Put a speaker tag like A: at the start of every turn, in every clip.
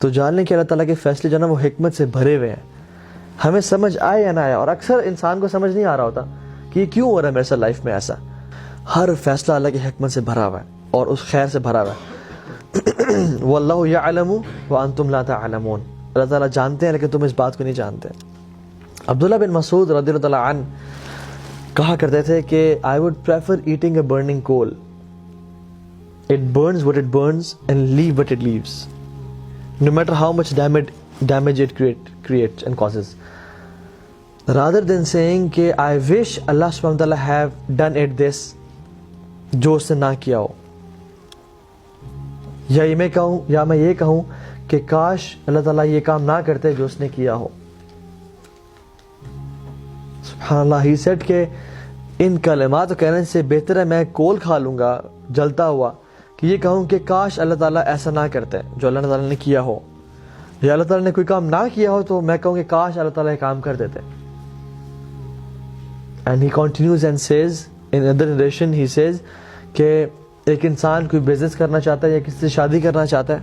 A: تو جان لیں کہ اللہ تعالیٰ کے فیصلے جو ہے نا وہ حکمت سے بھرے ہوئے ہیں، ہمیں سمجھ آئے یا نہ آئے. اور اکثر انسان کو سمجھ نہیں آ رہا ہوتا کہ یہ کیوں ہو رہا ہے میرے ساتھ لائف میں ایسا. ہر فیصلہ اللہ کی حکمت سے بھرا ہوا ہے اور اس خیر سے بھرا ہوا ہے. واللہ یعلم وانتم لا تعلمون. اللہ تعالیٰ جانتے ہیں لیکن تم اس بات کو نہیں جانتے. عبداللہ بن مسعود رضی اللہ تعالیٰ عنہ کہا کرتے تھے کہ I would prefer eating a burning coal. It burns what it burns and leave what it leaves, no matter how much damage it creates and causes, rather than saying کہ I wish Allah subhanahu wa ta'ala have done it this, جو اس نے نہ کیا ہو. یا میں یہ کہوں کہ کاش اللہ تعالیٰ یہ کام نہ کرتے جو اس نے کیا ہو. سبحان اللہ. ہی سیڈ کہ ان کلمات کو کہنے سے بہتر ہے میں کول کھا لوں گا جلتا ہوا کہ یہ کہوں کہ کاش اللہ تعالیٰ ایسا نہ کرتے جو اللہ تعالیٰ نے کیا ہو. یا اللہ تعالیٰ نے کوئی کام نہ کیا ہو تو میں کہوں کہ کاش اللہ تعالیٰ یہ کام کر دیتے. And he continues and says in another narration, he says کہ ایک انسان کوئی بزنس کرنا چاہتا ہے یا کسی سے شادی کرنا چاہتا ہے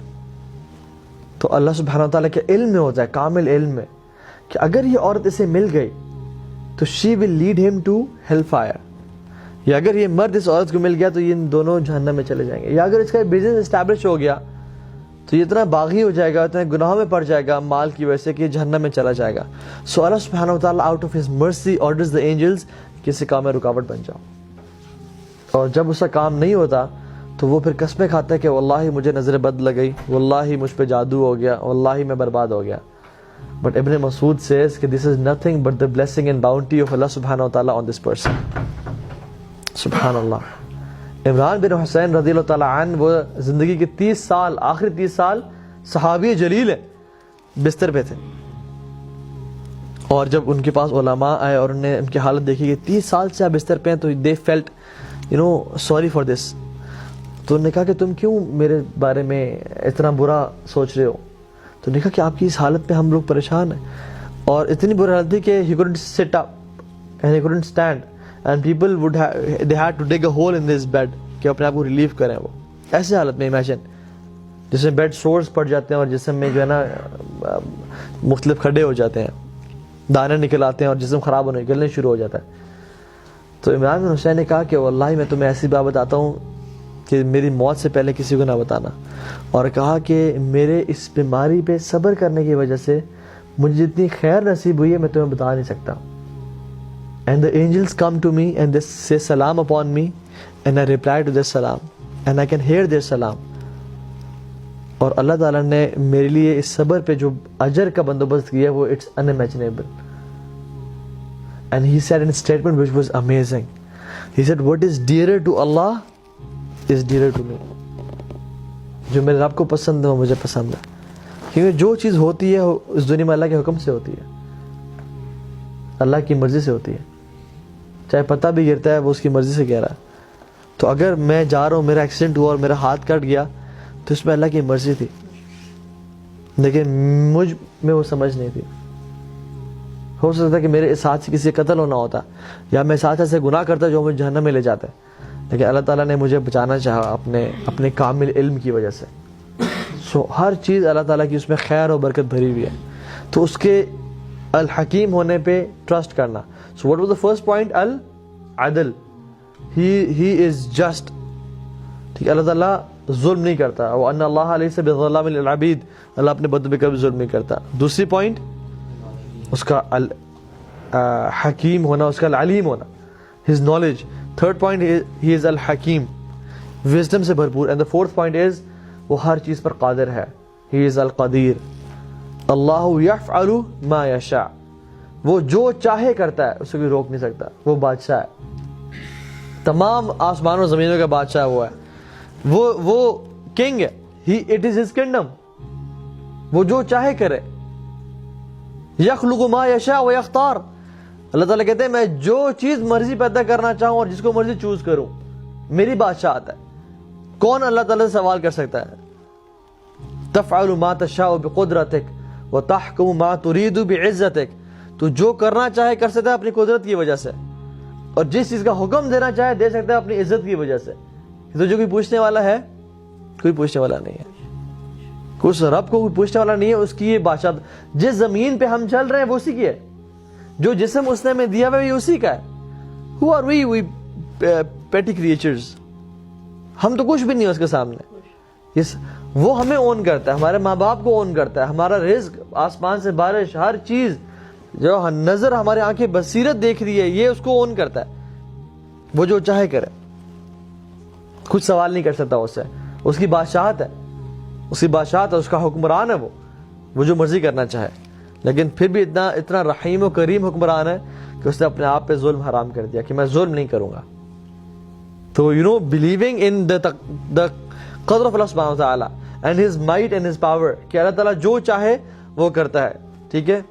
A: تو اللہ سبحانہ و تعالیٰ کے علم میں ہوتا ہے، کامل علم میں، کہ اگر یہ عورت اسے مل گئی تو she will lead him to hellfire. یا اگر یہ مرد اس عورت کو مل گیا تو یہ ان دونوں جہنم میں چلے جائیں گے. یا اگر اس کا بزنس اسٹیبلش ہو گیا تو یہ اتنا باغی ہو جائے گا، اتنا گناہوں میں پڑ جائے گا مال کی وجہ سے کہ یہ جہنم میں چلا جائے گا. سو اللہ سبحانہ و تعالیٰ out of his mercy orders the angels کہ اس کام میں رکاوٹ بن جاؤ. اور جب اس کا کام نہیں ہوتا تو وہ پھر قسمیں کھاتا ہے کہ واللہ مجھے نظر بد لگ گئی، واللہ مجھ پہ جادو ہو گیا، واللہ میں برباد ہو گیا. But Ibn Masud says کہ this is nothing but the blessing and bounty of Allah subhanahu wa ta'ala on this person. سبحان اللہ. عمران بن حسین رضی اللہ تعالیٰ عنہ وہ زندگی کے 30 سال، آخری 30 سال صحابی جلیل ہے، بستر پہ تھے. اور جب ان کے پاس علماء آئے اور انہوں نے ان کی حالت دیکھی کہ 30 سال سے آپ بستر پہ ہیں تو they felt sorry for this. تو انہوں نے کہا کہ تم کیوں میرے بارے میں اتنا برا سوچ رہے ہو؟ تو نے کہا کہ آپ کی اس حالت پہ ہم لوگ پریشان ہیں. اور اتنی بری حالت تھی کہ he couldn't sit up and he couldn't stand and people they had to dig a hole in this bed کہ اپنے آپ کو ریلیف کریں. وہ ایسے حالت میں امیجن جس میں بیڈ سورس پڑ جاتے ہیں اور جسم میں جو ہے نا مختلف کھڈے ہو جاتے ہیں، دانے نکل آتے ہیں اور جسم خراب ہونے نکلنے شروع ہو جاتا ہے. تو عمران بن حسین نے کہا کہ واللہ میں تمہیں ایسی بات بتاتا ہوں کہ میری موت سے پہلے کسی کو نہ بتانا. اور کہا کہ میرے اس بیماری پہ صبر کرنے کی وجہ سے مجھے جتنی خیر نصیب ہوئی ہے میں تمہیں بتا نہیں سکتا. And the angels come to me and they say salam upon me and I reply to their salam and I can hear their salam. اور اللہ تعالیٰ نے میرے لیے اس صبر پہ جو اجر کا بندوبست کیا وہ it's unimaginable. And he said in a statement which was amazing. He said what is dearer to Allah is dearer to me. جو میرے رب کو پسند ہے وہ مجھے پسند ہے. کیونکہ جو چیز ہوتی ہے اس دنیا میں اللہ کے حکم سے ہوتی ہے، اللہ کی مرضی سے ہوتی ہے. چاہے پتہ بھی گرتا ہے وہ اس کی مرضی سے گرا ہے. تو اگر میں جا رہا ہوں، میرا ایکسیڈنٹ ہوا اور میرا ہاتھ کٹ گیا تو اس میں اللہ کی مرضی تھی، لیکن مجھ میں وہ سمجھ نہیں تھی. ہو سکتا ہے کہ میرے اس ہاتھ سے کسی کا قتل ہونا ہوتا یا میں اس ہاتھ سے گناہ کرتا جو مجھے جہنم میں لے جاتا ہے، لیکن اللہ تعالیٰ نے مجھے بچانا چاہا اپنے کامل علم کی وجہ سے. سو ہر چیز اللہ تعالیٰ کی اس میں خیر اور برکت بھری ہوئی ہے. تو اس کے الحکیم ہونے پہ ٹرسٹ کرنا. So what was the first point? العدل. He is just. ٹھیک ہے، اللہ تعالیٰ ظلم نہیں کرتا. وَأَنَّ اللَّهَ لَيْسَ بِظَلَّامٍ لِلْعَبِيدِ. اللہ اپنے بندوں پہ کبھی ظلم نہیں کرتا. دوسری پوائنٹ اس کا حکیم ہونا، اس کا العلیم ہونا، his knowledge. Third point he is الحکیم، وزڈم سے بھرپور. And the fourth point is وہ ہر چیز پر قادر ہے. he is القدیر. اللہ یفعل ما یشاء. وہ جو چاہے کرتا ہے، اسے کوئی روک نہیں سکتا. وہ بادشاہ ہے، تمام آسمان و زمینوں کا بادشاہ وہ ہے. وہ کنگ ہے. it is his kingdom. وہ جو چاہے کرے. یخلق ما یشاء و یختار. اللہ تعالیٰ کہتے ہیں میں جو چیز مرضی پیدا کرنا چاہوں اور جس کو مرضی چوز کروں. میری بادشاہت ہے. کون اللہ تعالیٰ سے سوال کر سکتا ہے؟ تفعل ما تشاء بقدرتک وتحکم ما ترید بعزتک. تو جو کرنا چاہے کر سکتا ہے اپنی قدرت کی وجہ سے، اور جس چیز کا حکم دینا چاہے دے سکتا ہے اپنی عزت کی وجہ سے. تو جو کوئی پوچھنے والا ہے، کوئی پوچھنے والا نہیں ہے. اس رب کو کوئی پوچھنے والا نہیں ہے, اس کی یہ بادشاہ. جس زمین پہ ہم چل رہے ہیں وہ اسی کی ہے, جو جسم اس نے ہمیں دیا ہوا ہے اسی کا ہے. Who are we petty creatures؟ ہم تو کچھ بھی نہیں ہے اس کے سامنے. وہ ہمیں اون کرتا ہے, ہمارے ماں باپ کو اون کرتا ہے, ہمارا رزق, آسمان سے بارش, ہر چیز جو نظر ہماری آنکھیں بصیرت دیکھ رہی ہے, یہ اس کو اون کرتا ہے. وہ جو چاہے کرے, کچھ سوال نہیں کر سکتا اس سے. اس کی بادشاہت ہے, اس کی بادشاہت ہے, اس کا حکمران ہے, وہ جو مرضی کرنا چاہے. لیکن پھر بھی اتنا رحیم و کریم حکمران ہے کہ اس نے اپنے آپ پہ ظلم حرام کر دیا کہ میں ظلم نہیں کروں گا. تو believing in the قدر of Allah subhanahu wa ta'ala and his might and his power, کہ اللہ تعالیٰ جو چاہے وہ کرتا ہے. ٹھیک ہے.